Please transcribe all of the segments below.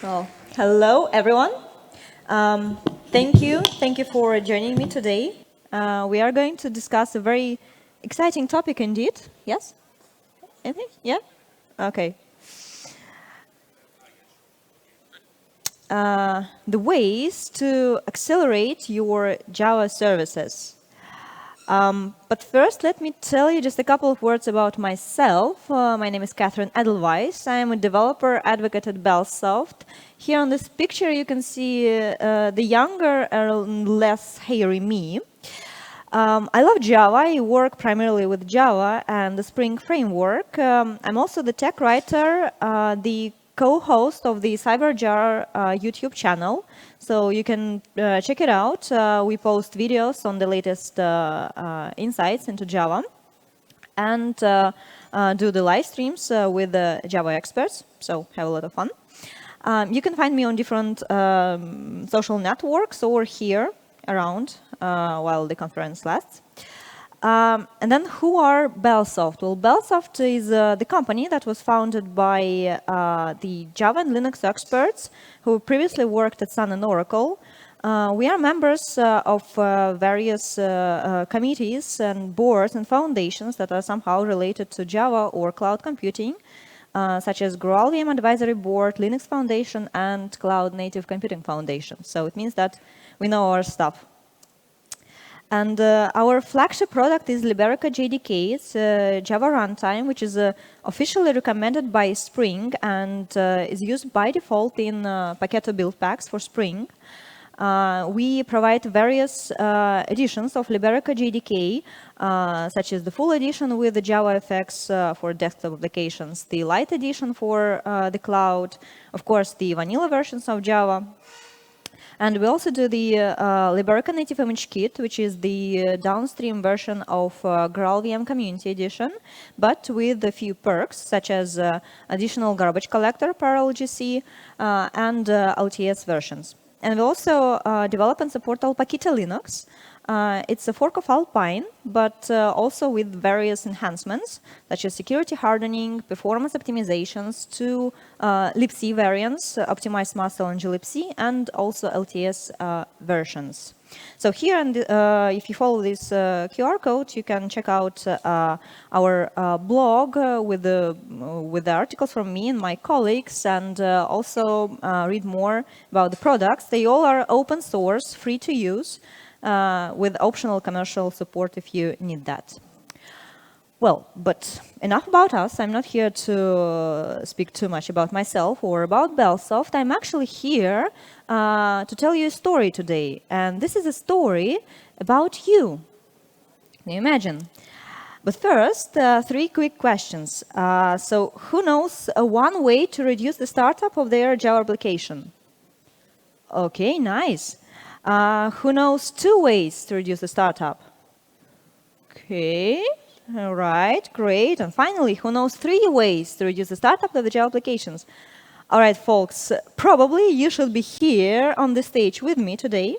Well, hello everyone. Um, thank you for joining me today. We are going to discuss a very exciting topic indeed. Yes? Anything? Yeah? Okay. The ways to accelerate your Java services. But first, let me tell you just a couple of words about myself. My name is Catherine Edelveis. I am a developer advocate at Bellsoft. Here on this picture, you can see the younger, less hairy me. I love Java. I work primarily with Java and the Spring framework. I'm also the tech writer, the co-host of the CyberJar YouTube channel. So you can check it out. We post videos on the latest insights into Java and do the live streams with the Java experts. So have a lot of fun. You can find me on different social networks or here around while the conference lasts. And then who are Bellsoft? Well, Bellsoft is the company that was founded by the Java and Linux experts who previously worked at Sun and Oracle. We are members of various committees and boards and foundations that are somehow related to Java or cloud computing, such as GraalVM Advisory Board, Linux Foundation, and Cloud Native Computing Foundation. So it means that we know our stuff. And our flagship product is Liberica JDK. It's a Java runtime, which is officially recommended by Spring and is used by default in Paketo build packs for Spring. We provide various editions of Liberica JDK, such as the full edition with the Java effects for desktop applications, the light edition for the cloud, of course, the vanilla versions of Java. And we also do the Liberica Native Image Kit, which is the downstream version of GraalVM Community Edition, but with a few perks, such as additional garbage collector, parallel GC, and LTS versions. And we also develop and support Alpaquita Linux. It's a fork of Alpine, but also with various enhancements, such as security hardening, performance optimizations to libc variants, optimized muscle and glibc, and also LTS versions. So here, if you follow this QR code, you can check out our blog with the articles from me and my colleagues, and also read more about the products. They all are open source, free to use, with optional commercial support if you need that. Well, but enough about us. I'm not here to speak too much about myself or about Bellsoft. I'm actually here to tell you a story today. And this is a story about you. Can you imagine? But first, 3 quick questions. So who knows one way to reduce the startup of their Java application? Okay, nice. Who knows 2 ways to reduce the startup? Okay. All right, great. And finally, who knows 3 ways to reduce the startup of the Java applications? All right, folks, probably you should be here on the stage with me today.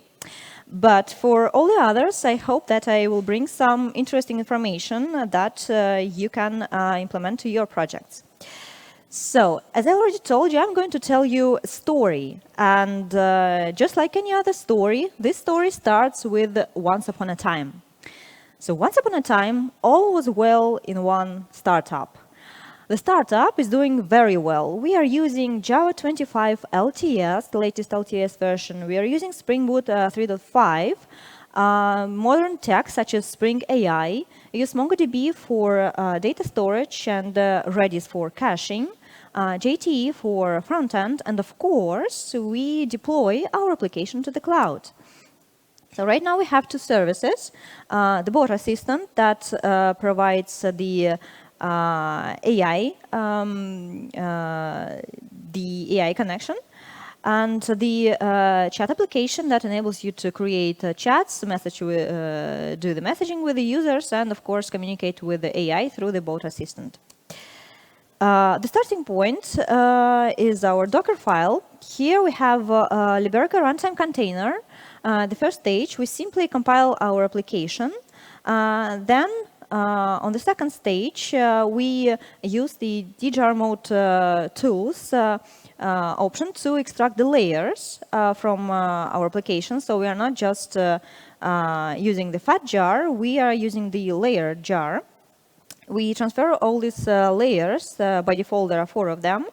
But for all the others, I hope that I will bring some interesting information that you can implement to your projects. So, as I already told you, I'm going to tell you a story. And just like any other story, this story starts with once upon a time. So once upon a time, all was well in one startup. The startup is doing very well. We are using Java 25 LTS, the latest LTS version. We are using Spring Boot 3.5, modern tech such as Spring AI, use MongoDB for data storage and Redis for caching, JTE for front-end, and of course, we deploy our application to the cloud. So right now we have 2 services, the bot assistant that provides the AI, connection, and the chat application that enables you to create chats, do the messaging with the users, and of course communicate with the AI through the bot assistant. The starting point is our Docker file. Here we have a Liberica runtime container. The first stage, we simply compile our application. Then on the second stage, we use the djar mode tools option to extract the layers from our application. So we are not just using the fat jar, we are using the layer jar. We transfer all these layers, by default there are 4 of them,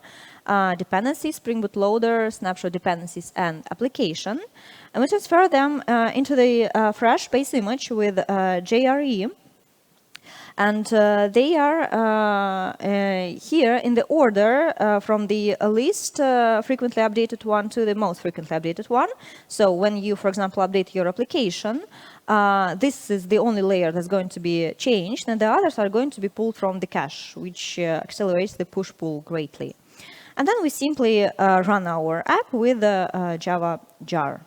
dependencies, Spring Boot loader, snapshot dependencies, and application. And we transfer them into the fresh base image with JRE. And they are here in the order from the least frequently updated one to the most frequently updated one. So when you, for example, update your application, this is the only layer that's going to be changed, and the others are going to be pulled from the cache, which accelerates the push-pull greatly. And then we simply run our app with the Java jar.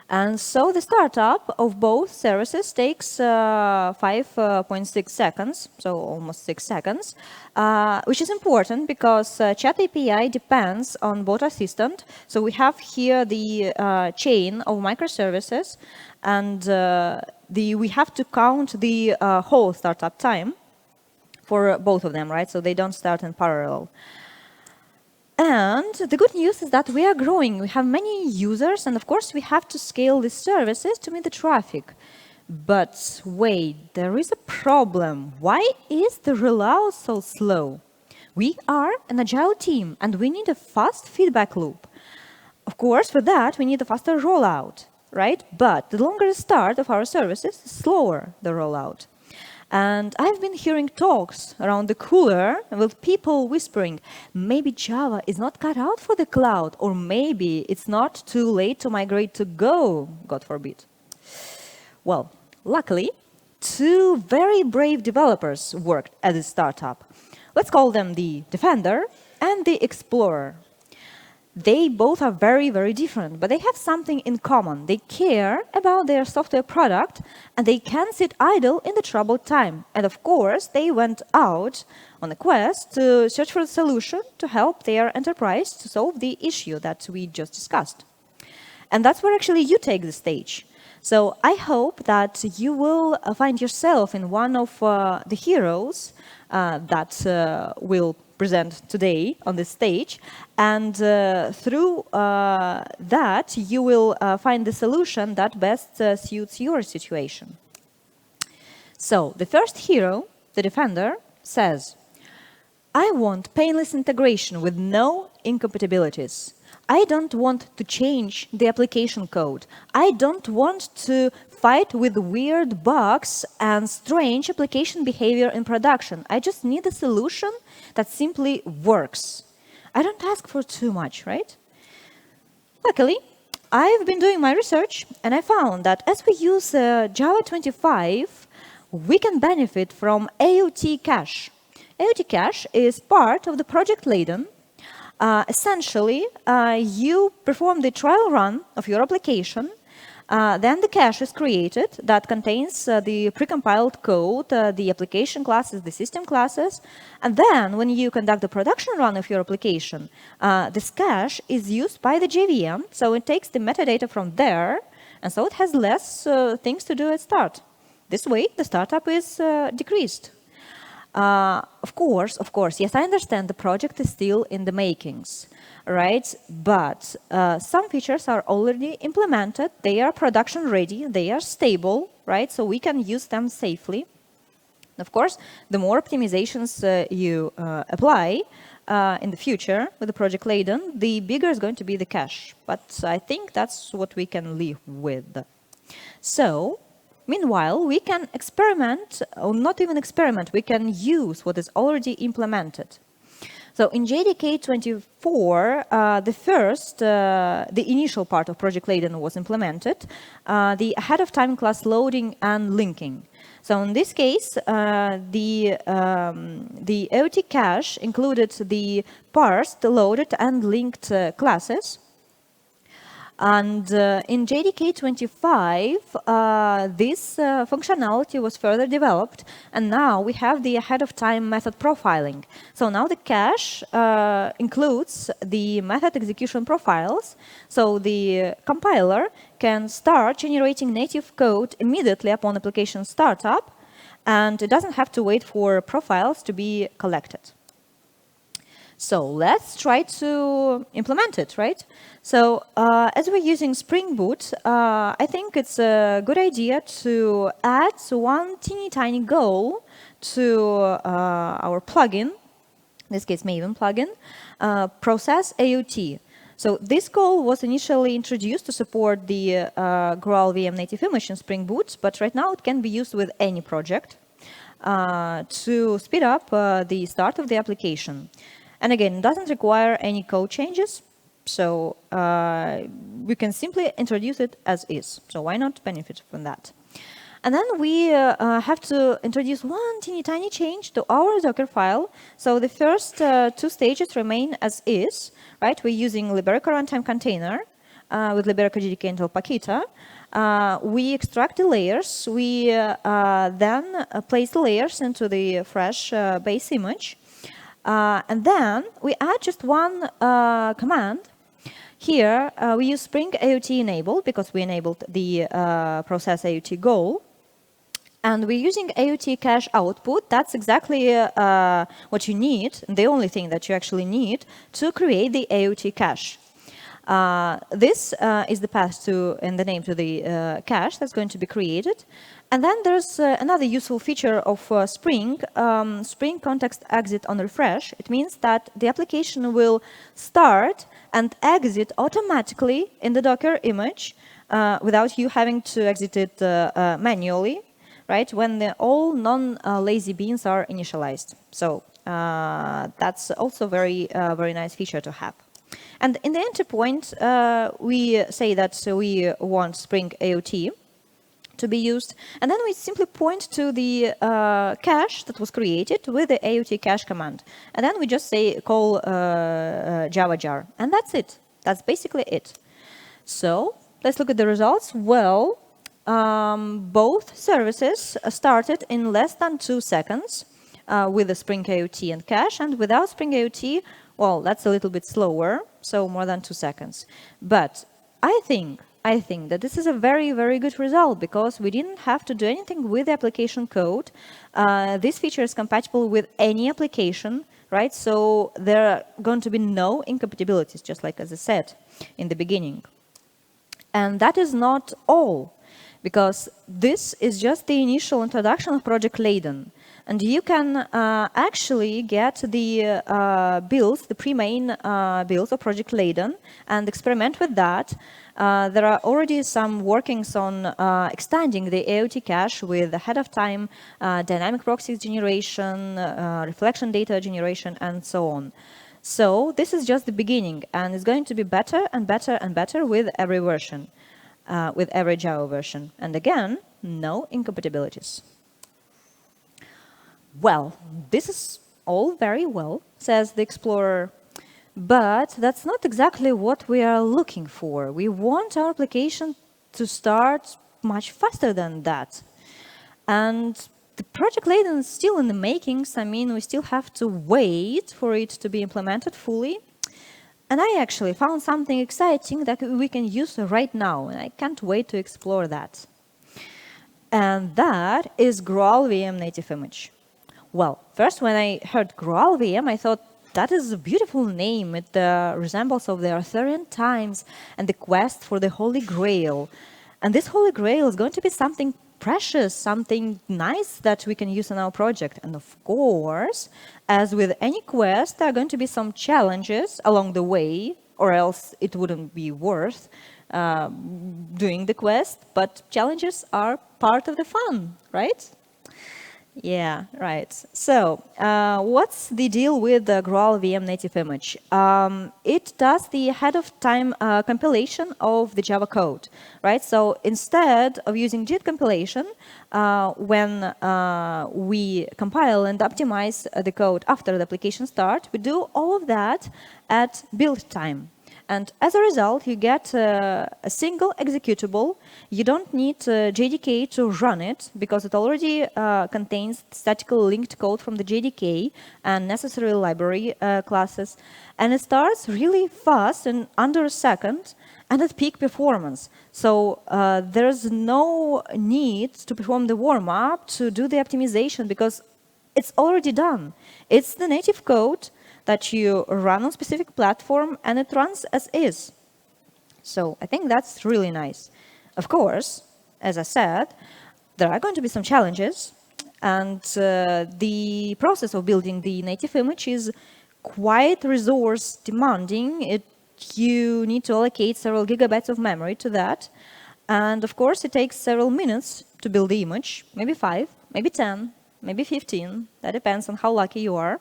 And so the startup of both services takes 5.6 seconds, so almost 6 seconds, which is important because Chat API depends on Bot Assistant. So we have here the chain of microservices, and we have to count the whole startup time for both of them, right? So they don't start in parallel. And the good news is that we are growing. We have many users, and of course, we have to scale these services to meet the traffic. But wait, there is a problem. Why is the rollout so slow? We are an agile team, and we need a fast feedback loop. Of course, for that, we need a faster rollout, right? But the longer the start of our services, the slower the rollout. And I've been hearing talks around the cooler with people whispering, maybe Java is not cut out for the cloud, or maybe it's not too late to migrate to Go, God forbid. Well, luckily, 2 very brave developers worked at this startup. Let's call them the Defender and the Explorer. They both are very, very different, but they have something in common. They care about their software product, and they can't sit idle in the troubled time. And of course, they went out on a quest to search for a solution to help their enterprise to solve the issue that we just discussed. And that's where actually you take the stage. So I hope that you will find yourself in one of the heroes that will present today on this stage, and through that you will find the solution that best suits your situation. So the first hero, the Defender, says, I want painless integration with no incompatibilities. I don't want to change the application code. I don't want to fight with weird bugs and strange application behavior in production. I just need a solution that simply works. I don't ask for too much, right? Luckily, I've been doing my research, and I found that as we use Java 25, we can benefit from AOT cache. AOT cache is part of the project Leyden. Essentially, you perform the trial run of your application, then the cache is created that contains the precompiled code, the application classes, the system classes, and then when you conduct the production run of your application, this cache is used by the JVM, so it takes the metadata from there, and so it has less things to do at start. This way, the startup is decreased. Of course, yes, I understand the project is still in the makings, right? But some features are already implemented, they are production ready, they are stable, right? So we can use them safely. Of course, the more optimizations you apply in the future with the project Leyden, the bigger is going to be the cache. But I think that's what we can live with. So, meanwhile, we can experiment, or not even experiment, we can use what is already implemented. So in JDK 24, the initial part of Project Leyden was implemented, the ahead-of-time class loading and linking. So in this case, the AOT cache included the parsed, loaded, and linked classes. And in JDK 25, this functionality was further developed, and now we have the ahead-of-time method profiling. So now the cache includes the method execution profiles, so the compiler can start generating native code immediately upon application startup, and it doesn't have to wait for profiles to be collected. So let's try to implement it, right? So as we're using Spring Boot, I think it's a good idea to add one teeny tiny goal to our plugin, in this case Maven plugin, process AOT. So this goal was initially introduced to support the GraalVM native image in Spring Boot, but right now it can be used with any project to speed up the start of the application. And again, it doesn't require any code changes, so we can simply introduce it as is. So why not benefit from that? And then we have to introduce one teeny tiny change to our Docker file. So the first two stages remain as is, right? We're using Liberica runtime container with Liberica JDK until Paquita. We extract the layers. We then place the layers into the fresh base image. And then we add just one command. Here, we use Spring AOT enable because we enabled the process AOT goal. And we're using AOT cache output. That's exactly what you need, the only thing that you actually need to create the AOT cache. This is the path to and the name to the cache that's going to be created. And then there's another useful feature of Spring, Spring context exit on refresh. It means that the application will start and exit automatically in the Docker image without you having to exit it manually, right, when all non-lazy beans are initialized. So that's also very nice feature to have. And in the entry point, we say that we want Spring AOT to be used, and then we simply point to the cache that was created with the AOT cache command. And then we just say call Java jar, and that's it. That's basically it. So let's look at the results. Well, both services started in less than 2 seconds with the Spring AOT and cache, and without Spring AOT, well, that's a little bit slower, so more than 2 seconds. But I think that this is a very good result because we didn't have to do anything with the application code. This feature is compatible with any application, right? So there are going to be no incompatibilities, just like as I said in the beginning. And that is not all, because this is just the initial introduction of Project Leyden. And you can actually get the builds, the pre-main builds of Project Leyden, and experiment with that. There are already some workings on extending the AOT cache with ahead of time dynamic proxies generation, reflection data generation, and so on. So this is just the beginning, and it's going to be better and better and better with every version, with every Java version. And again, no incompatibilities. Well, this is all very well, says the Explorer, but that's not exactly what we are looking for. We want our application to start much faster than that. And the Project Leyden is still in the makings. I mean, we still have to wait for it to be implemented fully. And I actually found something exciting that we can use right now, and I can't wait to explore that. And that is GraalVM native image. Well, first when I heard GraalVM, I thought that is a beautiful name. It resembles of the Arthurian times and the quest for the Holy Grail. And this Holy Grail is going to be something precious, something nice that we can use in our project. And of course, as with any quest, there are going to be some challenges along the way, or else it wouldn't be worth doing the quest. But challenges are part of the fun, right? Yeah, right. So what's the deal with the GraalVM native image? It does the ahead-of-time compilation of the Java code, right? So instead of using JIT compilation, when we compile and optimize the code after the application start, we do all of that at build time. And as a result, you get a single executable. You don't need JDK to run it because it already contains statically linked code from the JDK and necessary library classes. And it starts really fast in under a second. and at peak performance. So there's no need to perform the warm-up to do the optimization because it's already done. It's the native code that you run on specific platform and it runs as is. So I think that's really nice. Of course, as I said, there are going to be some challenges, and the process of building the native image is quite resource demanding. You need to allocate several gigabytes of memory to that. And of course, it takes several minutes to build the image, maybe 5, maybe 10, maybe 15. That depends on how lucky you are.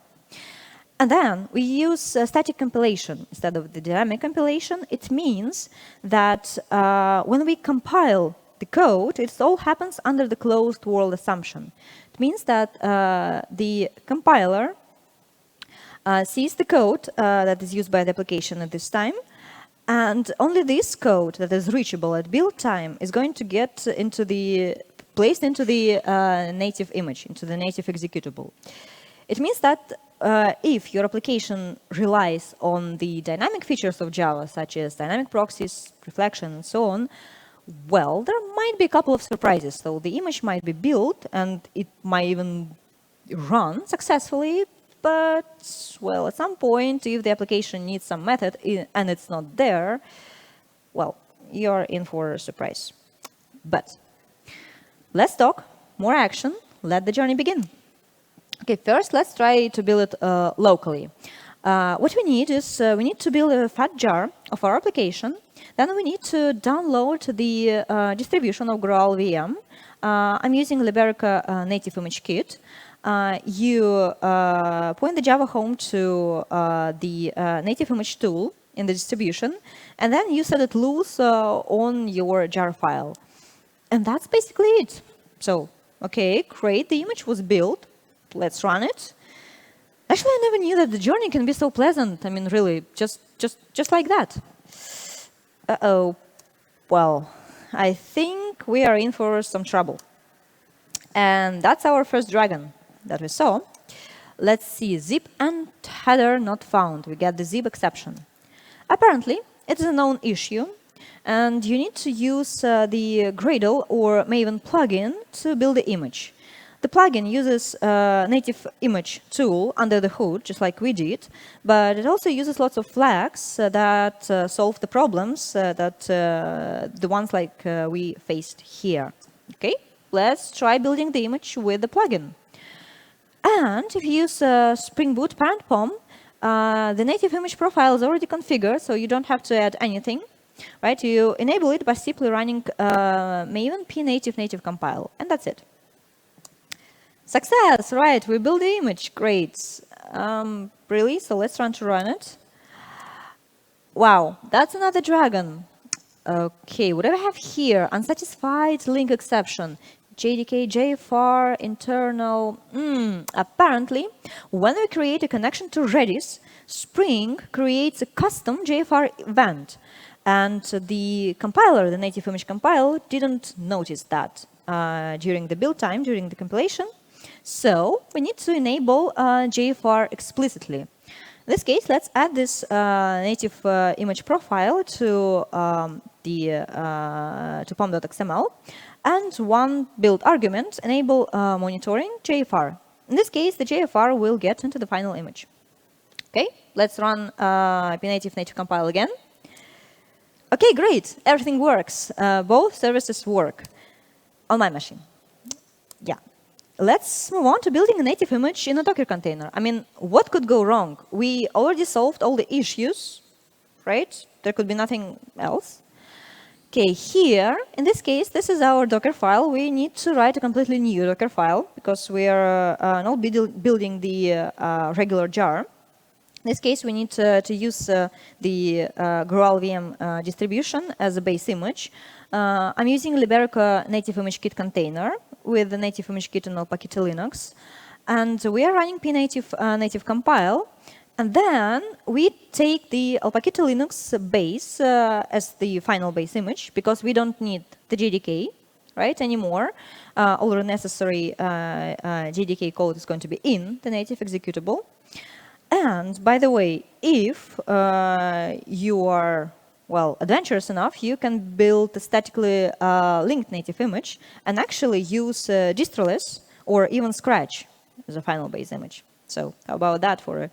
And then we use static compilation instead of the dynamic compilation. It means that when we compile the code, it all happens under the closed world assumption. It means that the compiler sees the code that is used by the application at this time, and only this code that is reachable at build time is going to get placed into the native image, into the native executable. It means that if your application relies on the dynamic features of Java, such as dynamic proxies, reflection, and so on, well, there might be a couple of surprises. So the image might be built, and it might even run successfully, but, well, at some point, if the application needs some method and it's not there, well, you're in for a surprise. But let's talk more action. Let the journey begin. Okay, first, let's try to build it locally. What we need is we need to build a fat jar of our application. Then we need to download the distribution of GraalVM. I'm using Liberica Native Image Kit. You point the Java home to the native image tool in the distribution, and then you set it loose on your jar file. And that's basically it. So, okay, great, the image was built. Let's run it. Actually, I never knew that the journey can be so pleasant. I mean, really, just like that. Uh-oh. Well, I think we are in for some trouble. And that's our first dragon that we saw. Let's see, zip and header not found. We get the zip exception. Apparently, it's a known issue, and you need to use the Gradle or Maven plugin to build the image. The plugin uses a native image tool under the hood, just like we did, but it also uses lots of flags that solve the problems the ones like we faced here. Okay, let's try building the image with the plugin. And if you use Spring Boot parent POM, the native image profile is already configured, so you don't have to add anything. Right? You enable it by simply running Maven pnative compile, and that's it. Success, right, we built the image, great. Really, so let's try to run it. Wow, that's another dragon. Okay, what do I have here? Unsatisfied link exception. JDK, JFR, internal. Apparently, when we create a connection to Redis, Spring creates a custom JFR event. And the compiler, the native image compiler, didn't notice that during the build time, during the compilation. So we need to enable JFR explicitly. In this case, let's add this native image profile to to pom.xml, and one build argument enable monitoring JFR. In this case, the JFR will get into the final image. Okay, let's run pnative native compile again. Okay, great, everything works. Both services work on my machine. Yeah. Let's move on to building a native image in a Docker container. I mean, what could go wrong? We already solved all the issues, right? There could be nothing else. Okay, here, in this case, this is our Docker file. We need to write a completely new Docker file because we are not building the regular jar. In this case, we need to use the GraalVM distribution as a base image. I'm using Liberica Native Image Kit container with the Native Image Kit and Alpakit Linux. And we are running pnative native compile. And then we take the Alpakit Linux base as the final base image, because we don't need the JDK, right, anymore. All the necessary JDK code is going to be in the native executable. And by the way, if you are well, adventurous enough, you can build a statically linked native image and actually use distroless or even Scratch as a final base image. So how about that for a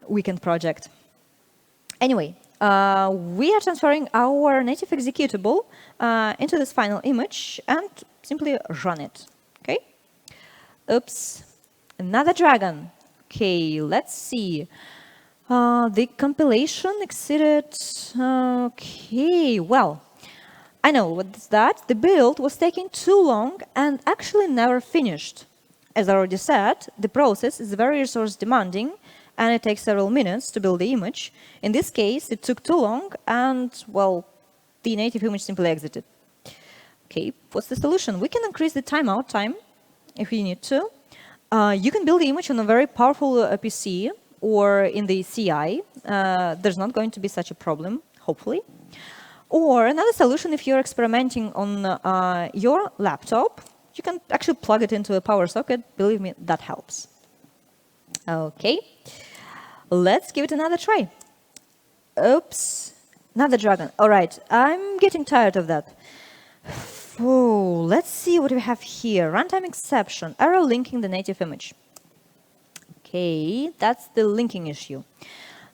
weekend project? Anyway, we are transferring our native executable into this final image and simply run it. Okay? Oops. Another dragon. Okay, let's see. The compilation exceeded... Okay, well, I know what's that. The build was taking too long and actually never finished. As I already said, the process is very resource demanding and it takes several minutes to build the image. In this case, it took too long and, well, the native image simply exited. Okay, what's the solution? We can increase the timeout time if we need to. You can build the image on a very powerful PC or in the CI. There's not going to be such a problem, hopefully. Or another solution, if you're experimenting on your laptop, you can actually plug it into a power socket. Believe me, that helps. Okay, let's give it another try. Oops, another dragon. All right, I'm getting tired of that. Oh, let's see what we have here. Runtime exception, error linking the native image. Okay, that's the linking issue.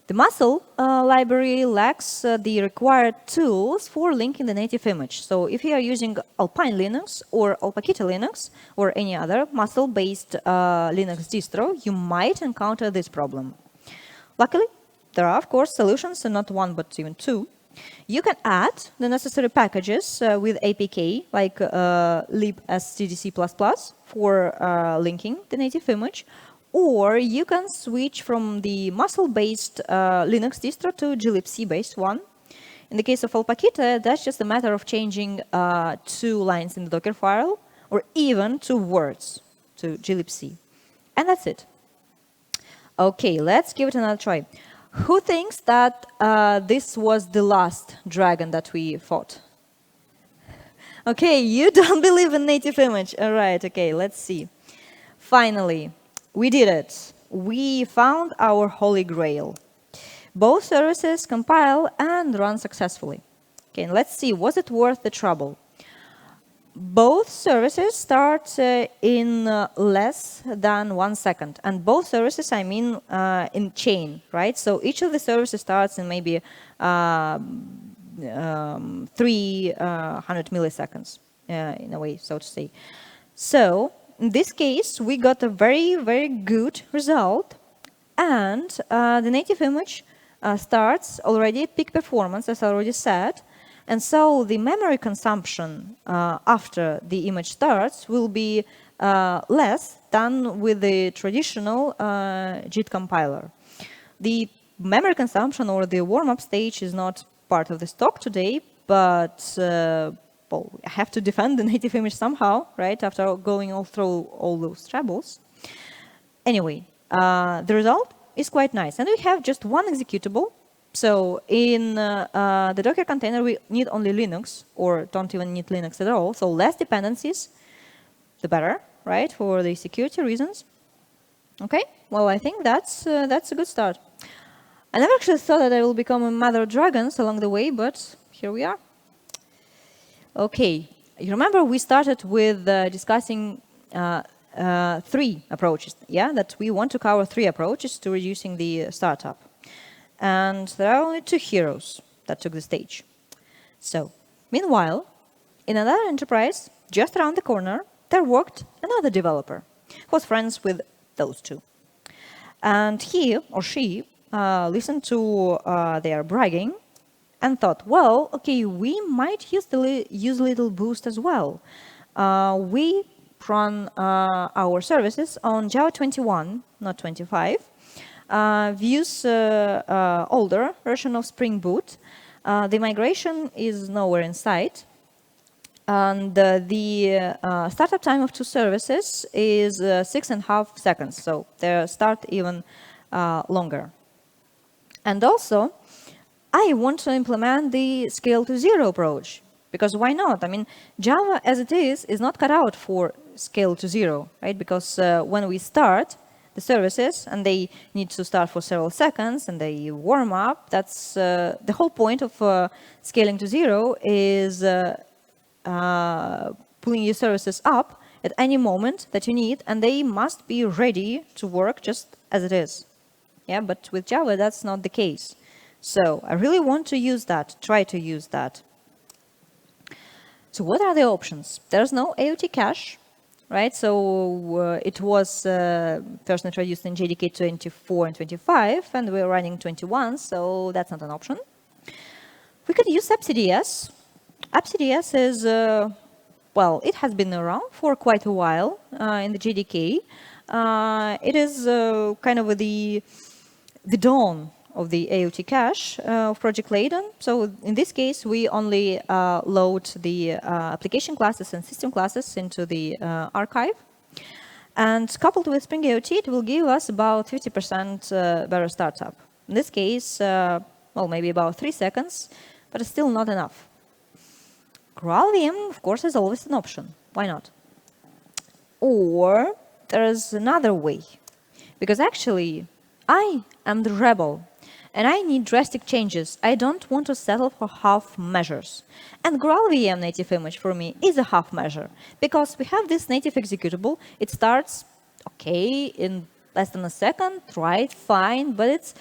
The muscle library lacks the required tools for linking the native image. So if you are using Alpine Linux or Alpaquita Linux or any other muscle-based Linux distro, you might encounter this problem. Luckily, there are, of course, solutions, and not one, but even two. You can add the necessary packages with APK, like libstdc++ for linking the native image, or you can switch from the muscle-based Linux distro to glibc-based one. In the case of Alpaquita, that's just a matter of changing 2 lines in the Docker file, or even 2 words to glibc. And that's it. Okay, let's give it another try. Who thinks that this was the last dragon that we fought? Okay, you don't believe in native image. All right, okay, let's see. Finally, we did it. We found our holy grail. Both services compile and run successfully. Okay, and let's see, was it worth the trouble? Both services start in less than 1 second. And both services, I mean in chain, right? So each of the services starts in maybe 300 milliseconds, in a way, so to say. So in this case, we got a very, very good result. And the native image starts already at peak performance, as I already said. And so the memory consumption after the image starts will be less than with the traditional JIT compiler. The memory consumption or the warm-up stage is not part of this talk today, but well, I have to defend the native image somehow, right, after going all through all those troubles. Anyway, the result is quite nice. And we have just one executable. So in the Docker container, we need only Linux, or don't even need Linux at all. So less dependencies, the better, right, for the security reasons. Okay, well, I think that's a good start. I never actually thought that I will become a mother of dragons along the way, but here we are. Okay, you remember we started with discussing 3 approaches, yeah, that we want to cover 3 approaches to reducing the startup. And there are only 2 heroes that took the stage. So, meanwhile, in another enterprise, just around the corner, there worked another developer who was friends with those 2. And he or she listened to their bragging and thought, well, okay, we might use little boost as well. We run our services on Java 21, not 25. We use older version of Spring Boot. The migration is nowhere in sight. And the startup time of 2 services is 6.5 seconds. So they start even longer. And also, I want to implement the scale to 0 approach. Because why not? I mean, Java as it is not cut out for scale to 0, right? Because when we start, the services, and they need to start for several seconds, and they warm up. That's the whole point of scaling to zero is pulling your services up at any moment that you need, and they must be ready to work just as it is. Yeah, but with Java, that's not the case. So I really want to use that, try to use that. So what are the options? There's no AOT cache, right? So it was first introduced in JDK 24 and 25, and we're running 21, so that's not an option. We could use AppCDS. AppCDS is, well, it has been around for quite a while in the JDK. It is kind of the dawn of the AOT cache of Project Leyden. So in this case, we only load the application classes and system classes into the archive. And coupled with Spring AOT, it will give us about 50% better startup. In this case, well, maybe about 3 seconds, but it's still not enough. GraalVM, of course, is always an option. Why not? Or there's another way. Because actually, I am the rebel, and I need drastic changes. I don't want to settle for half measures. And GraalVM native image for me is a half measure, because we have this native executable. It starts, okay, in less than a second, right, fine, but it's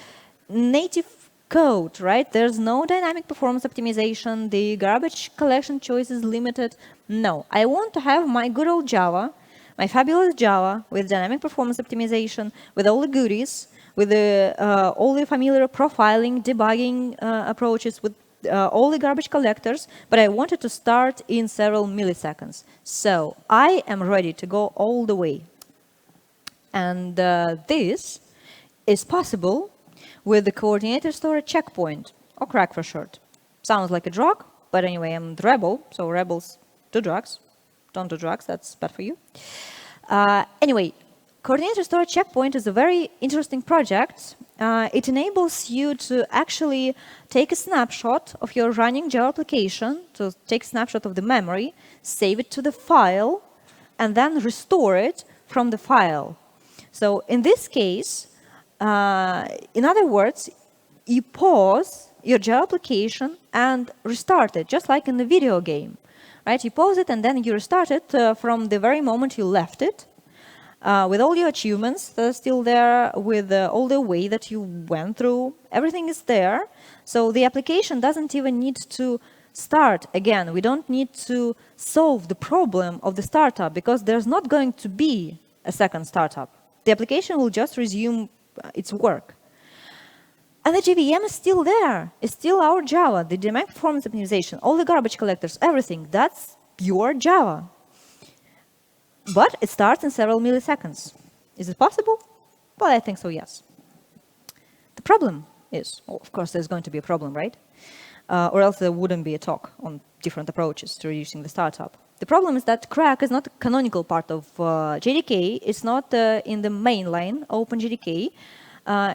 native code, right? There's no dynamic performance optimization. The garbage collection choice is limited. No, I want to have my good old Java, my fabulous Java with dynamic performance optimization, with all the goodies, with all the familiar profiling, debugging approaches, with all the garbage collectors, but I wanted to start in several milliseconds. So I am ready to go all the way. And this is possible with the coordinator storage checkpoint, or crack for short. Sounds like a drug, but anyway, I'm the rebel, so rebels do drugs. Don't do drugs, that's bad for you. Anyway, coordinator storage checkpoint is a very interesting project. It enables you to actually take a snapshot of your running Java application, to take a snapshot of the memory, save it to the file, and then restore it from the file. So in this case, in other words, you pause your Java application and restart it, just like in the video game, right? You pause it and then you restart it from the very moment you left it, with all your achievements that are still there, with all the way that you went through. Everything is there. So the application doesn't even need to start again. We don't need to solve the problem of the startup, because there's not going to be a second startup. The application will just resume its work. And the JVM is still there. It's still our Java, the dynamic performance optimization, all the garbage collectors, everything. That's pure Java. But it starts in several milliseconds. Is it possible? Well, I think so, yes. The problem is, well, of course, there's going to be a problem, right? Or else there wouldn't be a talk on different approaches to reducing the startup. The problem is that crack is not a canonical part of JDK. It's not in the mainline OpenJDK.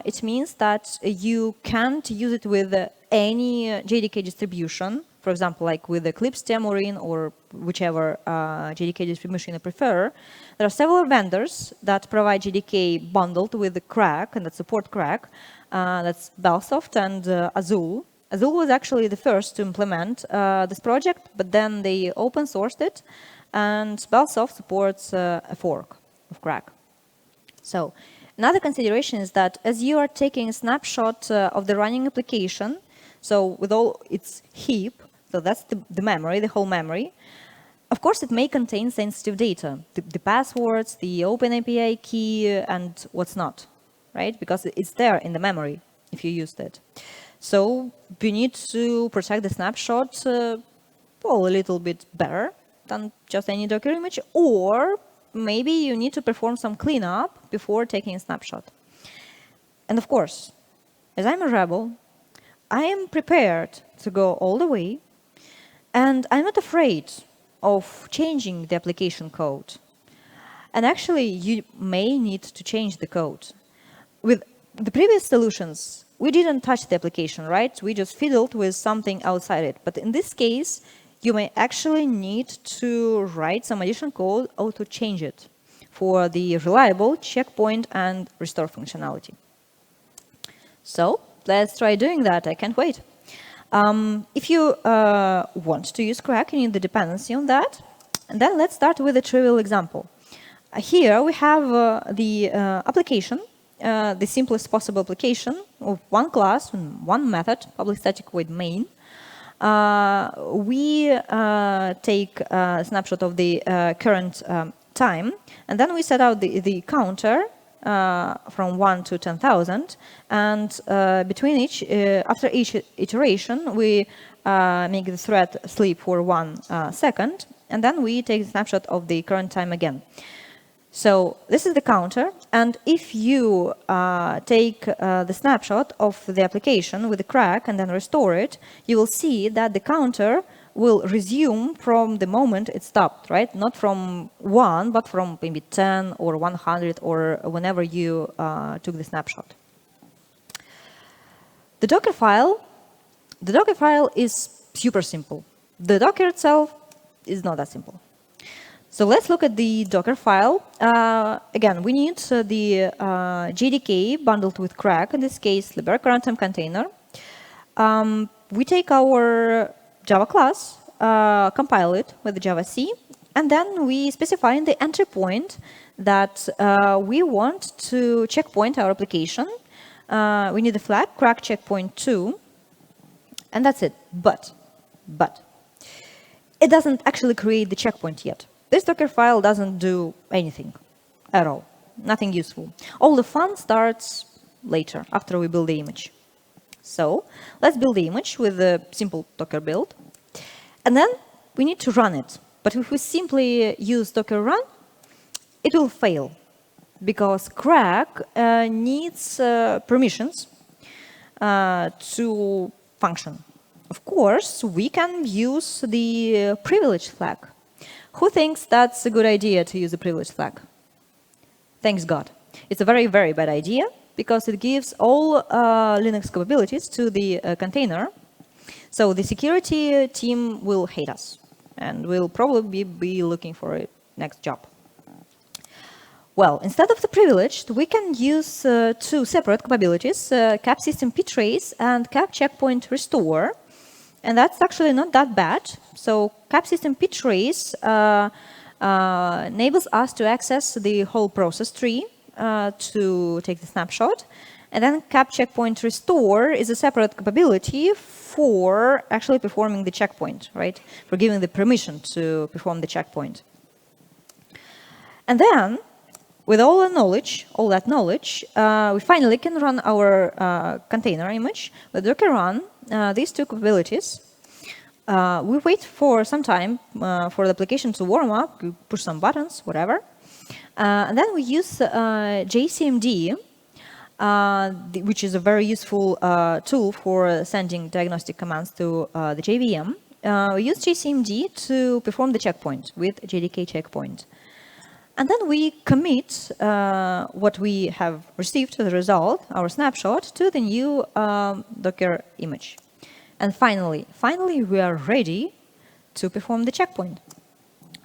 It means that you can't use it with any JDK distribution. For example, like with Eclipse, Temurin, or whichever JDK distribution you prefer. There are several vendors that provide JDK bundled with the crack and that support crack. That's Bellsoft and Azul. Azul was actually the first to implement this project, but then they open sourced it, and Bellsoft supports a fork of crack. So another consideration is that as you are taking a snapshot of the running application, so with all its heap, so that's the memory, the whole memory, of course it may contain sensitive data, the passwords, the OpenAPI key, and what's not, right? Because it's there in the memory if you used it. So you need to protect the snapshot well, a little bit better than just any Docker image, or maybe you need to perform some cleanup before taking a snapshot. And of course, as I'm a rebel, I am prepared to go all the way, and I'm not afraid of changing the application code. And actually, you may need to change the code. With the previous solutions, we didn't touch the application, right? We just fiddled with something outside it. But in this case, you may actually need to write some additional code or to change it. for the reliable checkpoint and restore functionality. So let's try doing that. I can't wait. If you want to use crack, you need the dependency on that. And then let's start with a trivial example. Here we have the application, the simplest possible application of one class and one method, public static void main. We take a snapshot of the current time, and then we set out the counter from 1 to 10,000, and between after each iteration, we make the thread sleep for 1 second, and then we take a snapshot of the current time again. So this is the counter, and if you take the snapshot of the application with the crack and then restore it, you will see that the counter will resume from the moment it stopped, right? Not from 1, but from maybe 10 or 100 or whenever you took the snapshot. The Docker file is super simple. The Docker itself is not that simple. So let's look at the Docker file. Again, we need the JDK bundled with crack, in this case, Libera runtime container. We take our Java class, compile it with Java-C, and then we specify in the entry point that we want to checkpoint our application. We need the flag crack checkpoint 2, and that's it. But it doesn't actually create the checkpoint yet. This Docker file doesn't do anything at all, nothing useful. All the fun starts later, after we build the image. So let's build the image with a simple Docker build. And then we need to run it. But if we simply use Docker run, it will fail, because crack needs permissions to function. Of course, we can use the privilege flag. Who thinks that's a good idea to use a privilege flag? Thanks God. It's a very, very bad idea, because it gives all Linux capabilities to the container. So the security team will hate us, and will probably be looking for a next job. Well, instead of the privileged, we can use 2 separate capabilities, cap system ptrace and cap checkpoint restore. And that's actually not that bad. So cap system ptrace enables us to access the whole process tree to take the snapshot. And then cap checkpoint restore is a separate capability for actually performing the checkpoint, right? For giving the permission to perform the checkpoint. And then, with all that knowledge, we finally can run our container image with Docker run, these 2 capabilities. We wait for some time for the application to warm up, push some buttons, whatever. And then we use JCMD, which is a very useful tool for sending diagnostic commands to the JVM. We use JCMD to perform the checkpoint with JDK checkpoint. And then we commit what we have received, the result, our snapshot, to the new Docker image. And finally, we are ready to perform the checkpoint.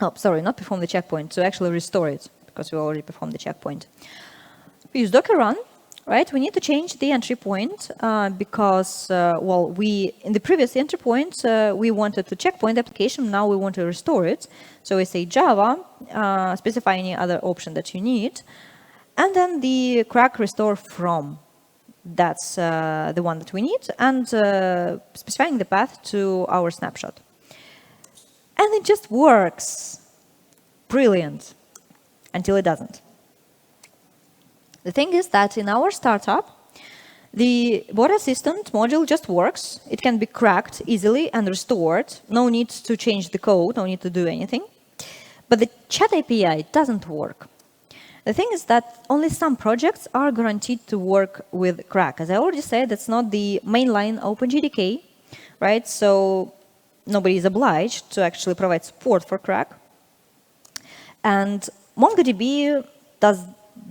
Oh, sorry, not perform the checkpoint, to actually restore it, because we already performed the checkpoint. We use Docker run, right? We need to change the entry point because, well, in the previous entry point, we wanted to checkpoint the application. Now we want to restore it. So we say Java, specify any other option that you need, and then the crack restore from. That's the one that we need, and specifying the path to our snapshot. And it just works. Brilliant. Until it doesn't. The thing is that in our startup, the bot assistant module just works. It can be cracked easily and restored. No need to change the code, no need to do anything. But the chat API doesn't work. The thing is that only some projects are guaranteed to work with crack. As I already said, that's not the mainline OpenJDK, right? So nobody is obliged to actually provide support for crack. And MongoDB does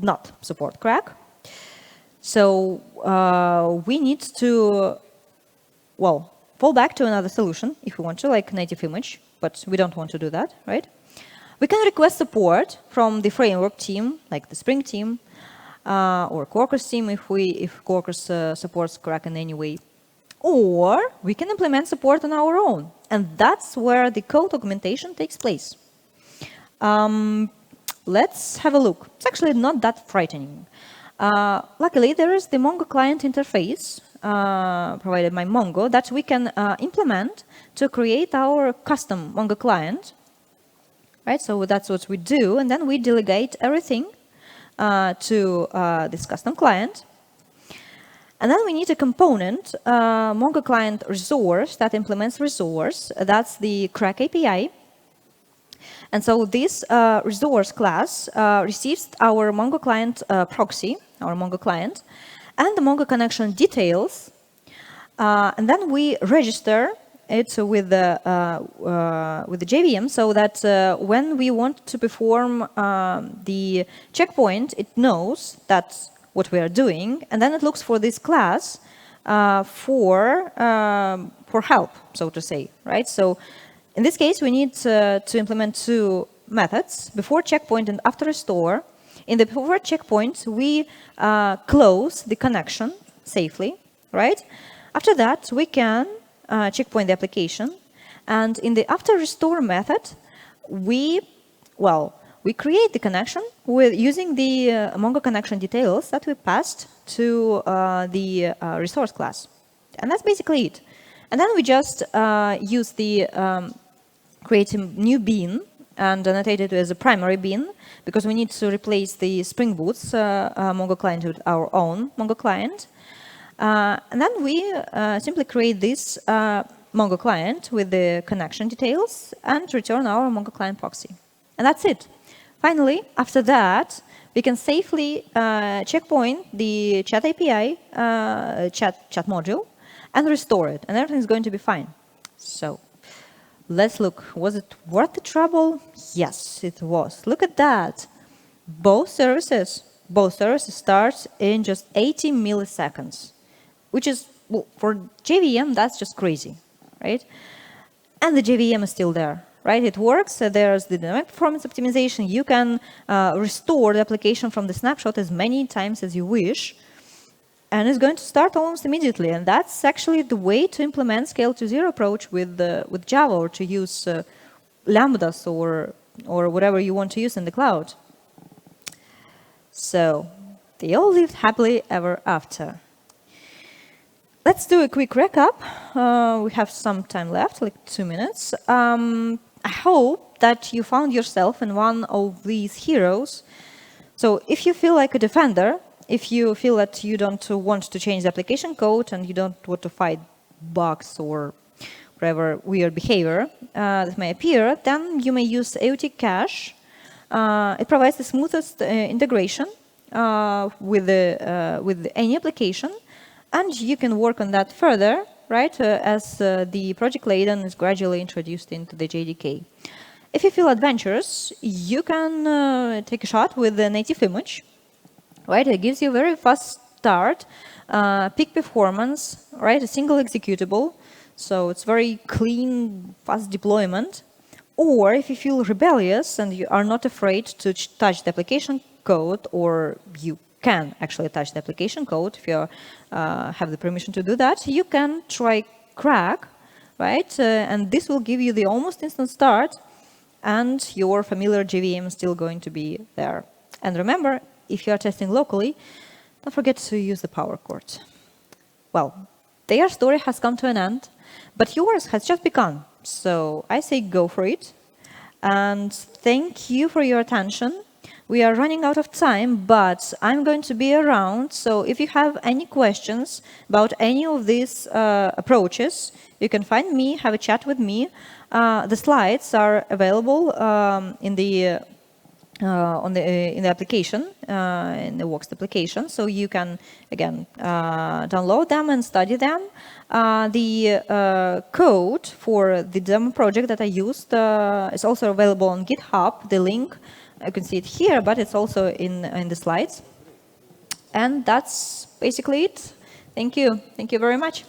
not support crack. So we need to, well, fall back to another solution if we want to, like native image, but we don't want to do that, right? We can request support from the framework team, like the Spring team, or Quarkus team if Quarkus supports Crack in any way. Or we can implement support on our own. And that's where the code augmentation takes place. Let's have a look. It's actually not that frightening. Luckily, there is the Mongo client interface provided by Mongo that we can implement to create our custom Mongo client. Right, so that's what we do, and then we delegate everything to this custom client. And then we need a component, Mongo client resource, that implements resource. That's the Crack API. And so this resource class receives our Mongo client proxy, our Mongo client, and the Mongo connection details. And then we register it with the JVM so that when we want to perform the checkpoint, it knows that's what we are doing, and then it looks for this class for help, so to say, right? So in this case, we need to implement two methods, before checkpoint and after restore. In the before checkpoint, we close the connection safely, right? After that, we can checkpoint the application. And in the after restore method, we create the connection with using the Mongo connection details that we passed to the resource class. And that's basically it. And then we just use the create a new bean and annotate it as a primary bean, because we need to replace the Spring Boot's Mongo client with our own Mongo client. And then we simply create this Mongo client with the connection details and return our Mongo client proxy. And that's it. Finally, after that, we can safely checkpoint the chat API, chat module, and restore it. And everything is going to be fine. So let's look. Was it worth the trouble? Yes, it was. Look at that. Both services start in just 80 milliseconds, which is, well, for JVM, that's just crazy, right? And the JVM is still there, right? It works. There's the dynamic performance optimization. You can restore the application from the snapshot as many times as you wish, and it's going to start almost immediately. And that's actually the way to implement scale to zero approach with Java, or to use lambdas or whatever you want to use in the cloud. So they all lived happily ever after. Let's do a quick recap. We have some time left, like 2 minutes. I hope that you found yourself in one of these heroes. So if you feel like a defender, if you feel that you don't want to change the application code and you don't want to fight bugs or whatever weird behavior that may appear, then you may use AOT cache. It provides the smoothest integration with any application, and you can work on that further, right, as the project Leyden is gradually introduced into the JDK. If you feel adventurous, you can take a shot with the native image, right? It gives you a very fast start, peak performance, right? A single executable, so it's very clean, fast deployment. Or if you feel rebellious and you are not afraid to touch the application code, or you can actually touch the application code if you have the permission to do that, you can try Crack, right? And this will give you the almost instant start, and your familiar JVM is still going to be there. And remember, if you are testing locally, don't forget to use the power cord. Well, their story has come to an end, but yours has just begun. So I say go for it. And thank you for your attention. We are running out of time, but I'm going to be around. So if you have any questions about any of these approaches, you can find me, have a chat with me. The slides are available in the application, in the Works application, so you can again download them and study them. The code for the demo project that I used is also available on GitHub. The link, you can see it here, but it's also in the slides. And that's basically it. Thank you. Thank you very much.